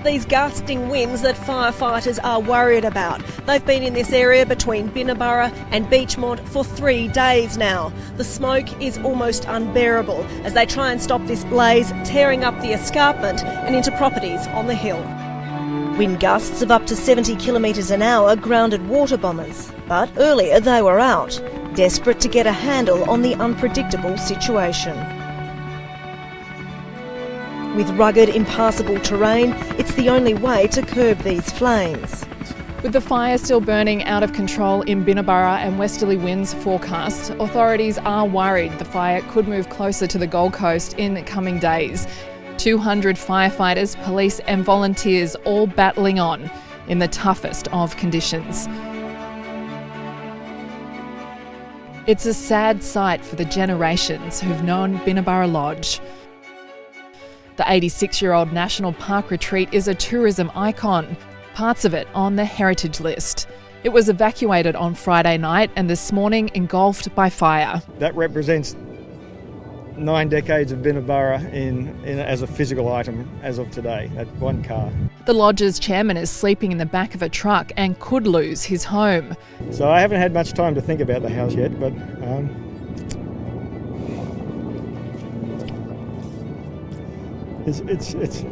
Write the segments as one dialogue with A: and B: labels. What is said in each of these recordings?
A: these gusting winds that firefighters are worried about. They've been in this area between Binna Burra and Beachmont for 3 days now. The smoke is almost unbearable as they try and stop this blaze tearing up the escarpment and into properties on the hill. Wind gusts of up to 70 kilometres an hour grounded water bombers, but earlier they were out, desperate to get a handle on the unpredictable situation. With rugged, impassable terrain, it's the only way to curb these flames.
B: With the fire still burning out of control in Binna Burra and westerly winds forecast, authorities are worried the fire could move closer to the Gold Coast in coming days. 200 firefighters, police and volunteers all battling on in the toughest of conditions. It's a sad sight for the generations who've known Binna Burra Lodge. The 86-year-old National Park retreat is a tourism icon, parts of it on the heritage list. It was evacuated on Friday night and this morning engulfed by fire.
C: That represents 9 decades of Binna Burra as a physical item as of today, that one car.
B: The lodge's chairman is sleeping in the back of a truck and could lose his home.
C: So I haven't had much time to think about the house yet, but it's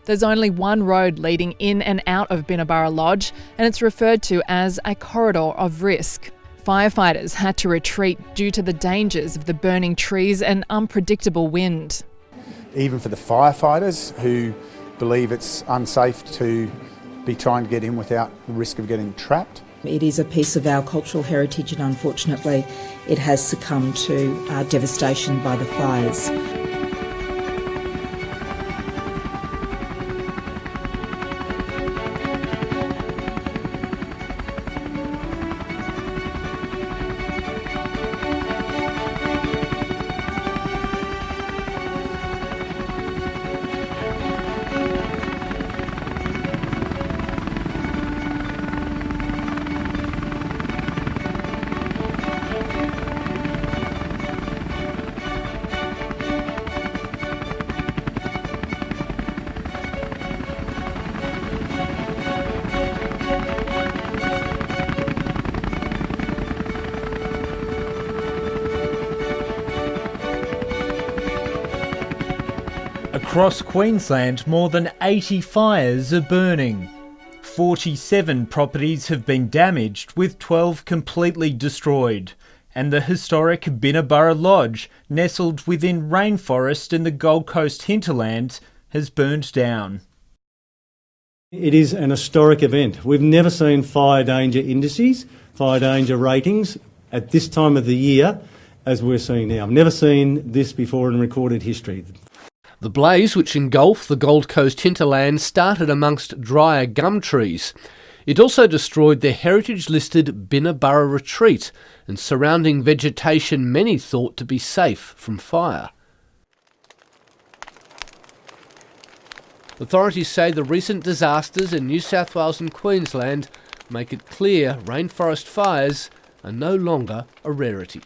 B: There's only one road leading in and out of Binna Burra Lodge, and it's referred to as a corridor of risk. Firefighters had to retreat due to the dangers of the burning trees and unpredictable wind.
D: Even for the firefighters who believe it's unsafe to be trying to get in without the risk of getting trapped.
E: It is a piece of our cultural heritage and unfortunately it has succumbed to devastation by the fires.
F: Across Queensland, more than 80 fires are burning. 47 properties have been damaged, with 12 completely destroyed. And the historic Binna Burra Lodge, nestled within rainforest in the Gold Coast hinterland, has burned down.
G: It is an historic event. We've never seen fire danger indices, fire danger ratings at this time of the year as we're seeing now. I've never seen this before in recorded history.
H: The blaze, which engulfed the Gold Coast hinterland, started amongst drier gum trees. It also destroyed the heritage-listed Binna Burra retreat and surrounding vegetation many thought to be safe from fire. Authorities say the recent disasters in New South Wales and Queensland make it clear rainforest fires are no longer a rarity.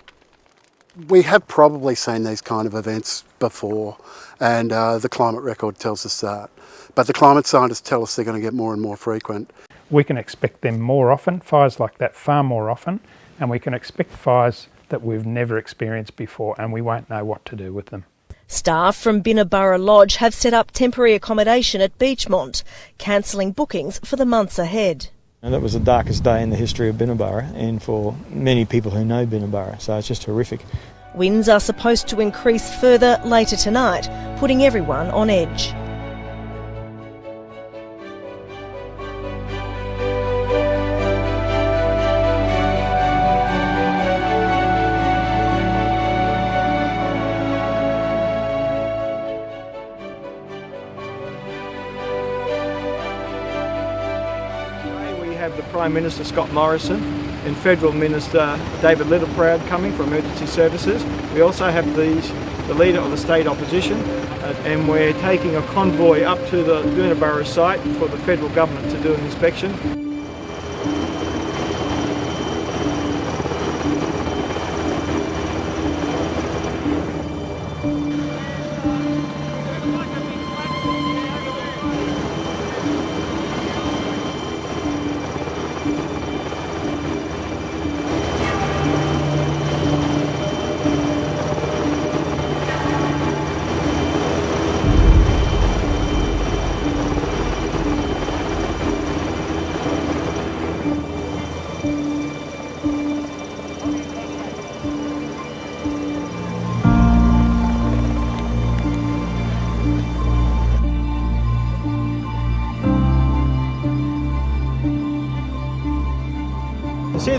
I: We have probably seen these kind of events before, and the climate record tells us that. But the climate scientists tell us they're going to get more and more frequent.
J: We can expect them more often, fires like that far more often, and we can expect fires that we've never experienced before, and we won't know what to do with them.
A: Staff from Binna Burra Lodge have set up temporary accommodation at Beachmont, cancelling bookings for the months ahead.
C: And that was the darkest day in the history of Binna Burra, and for many people who know Binna Burra, so it's just horrific.
A: Winds are supposed to increase further later tonight, putting everyone on edge.
C: The Prime Minister Scott Morrison and Federal Minister David Littleproud coming for emergency services. We also have the leader of the state opposition and we're taking a convoy up to the Burra Burra site for the federal government to do an inspection.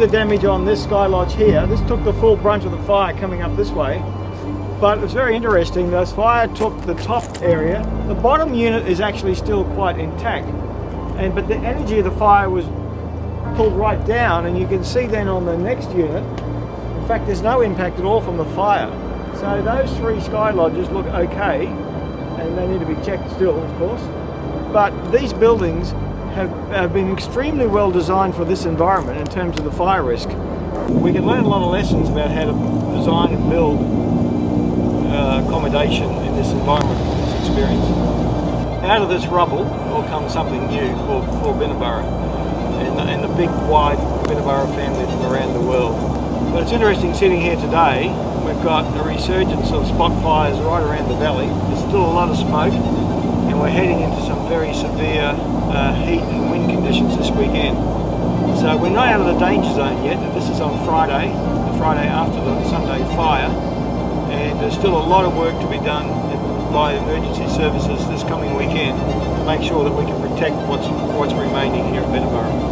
C: the damage on this sky lodge here. This took the full brunt of the fire coming up this way. But it was very interesting, this fire took the top area. The bottom unit is actually still quite intact, but the energy of the fire was pulled right down, and you can see then on the next unit, in fact there's no impact at all from the fire. So those 3 sky lodges look okay, and they need to be checked still, of course. But these buildings have been extremely well designed for this environment in terms of the fire risk. We can learn a lot of lessons about how to design and build accommodation in this environment from this experience. Out of this rubble will come something new for Binna Burra and the big wide Binna Burra family from around the world. But it's interesting sitting here today. We've got a resurgence of spot fires right around the valley. There's still a lot of smoke, and we're heading into some very severe heat and wind conditions this weekend. So we're not out of the danger zone yet. This is on Friday, the Friday after the Sunday fire. And there's still a lot of work to be done by emergency services this coming weekend to make sure that we can protect what's remaining here at Binna Burra.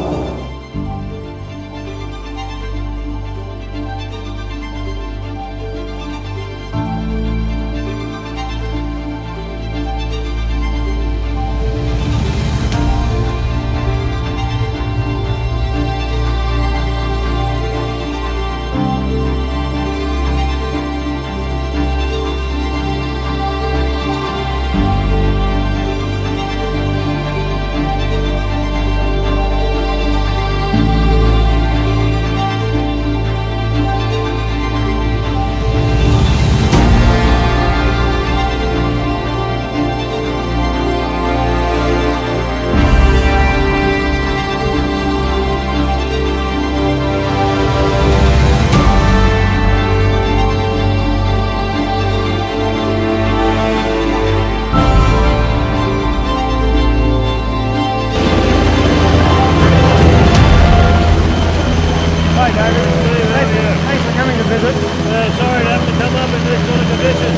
C: Sorry to have to come up in this sort of condition.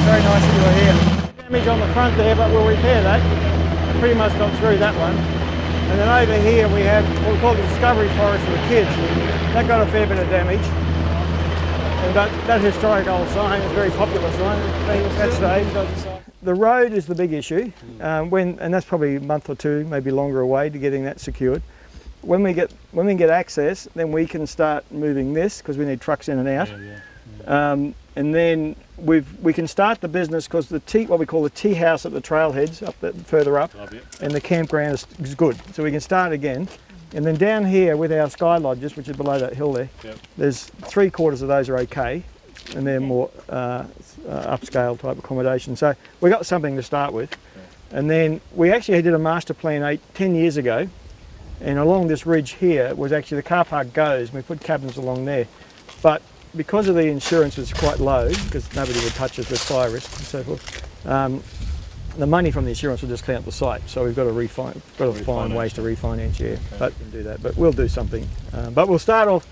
C: Very nice that you were here. Damage on the front there, but we'll repair that. Pretty much got through that one. And then over here we have what we call the Discovery Forest for the kids. That got a fair bit of damage. And that historic old sign is a very popular sign. That's Dave. The road is the big issue, and that's probably a month or two, maybe longer away to getting that secured. When we get access, then we can start moving this because we need trucks in and out. And then we can start the business because what we call the tea house at the trailheads further up, and the campground is good. So we can start again. And then down here with our sky lodges, which is below that hill there, there's 3/4 of those are okay, and they're more upscale type accommodation. So we got something to start with. And then we actually did a master plan 10 years ago. And along this ridge here was actually the car park goes, and we put cabins along there. But because of the insurance was quite low, because nobody would touch us with fire risk and so forth, the money from the insurance will just clean up the site. So we've got to find ways to refinance, but we can do that. But we'll do something. But we'll start off,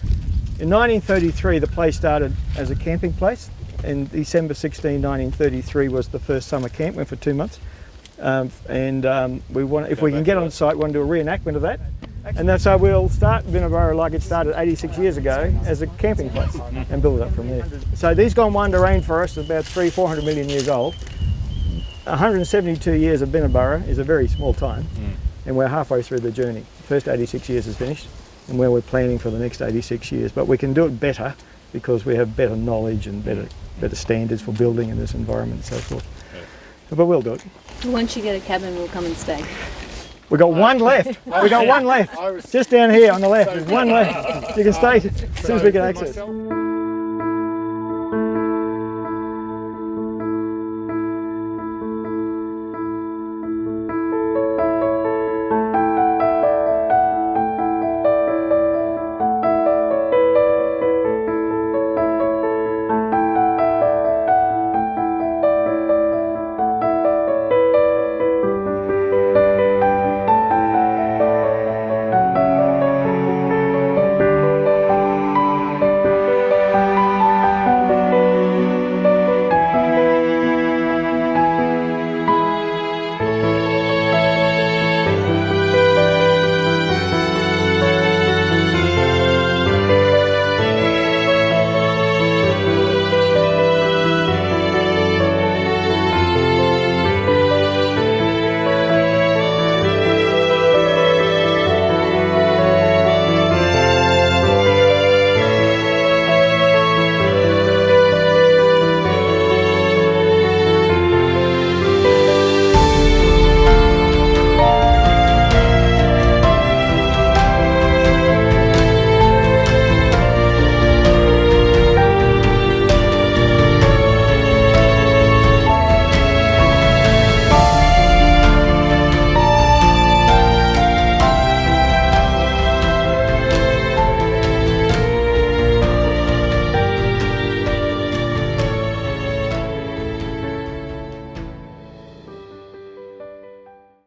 C: in 1933 the place started as a camping place. In December 16, 1933 was the first summer camp, went for 2 months. We want, if we can get on site, we want to do a reenactment of that. And that's how we'll start Binna Burra like it started 86 years ago as a camping place and build it up from there. So these Gone Wonder rainforest is about 300-400 million years old. 172 years of Binna Burra is a very small time, and we're halfway through the journey. The first 86 years is finished, and where we're planning for the next 86 years. But we can do it better because we have better knowledge and better standards for building in this environment and so forth. But we'll do it.
K: Once you get a cabin, we'll come and stay.
C: We got one left. We got one left. Just down here on the left. There's one left. You can stay as soon as we get access.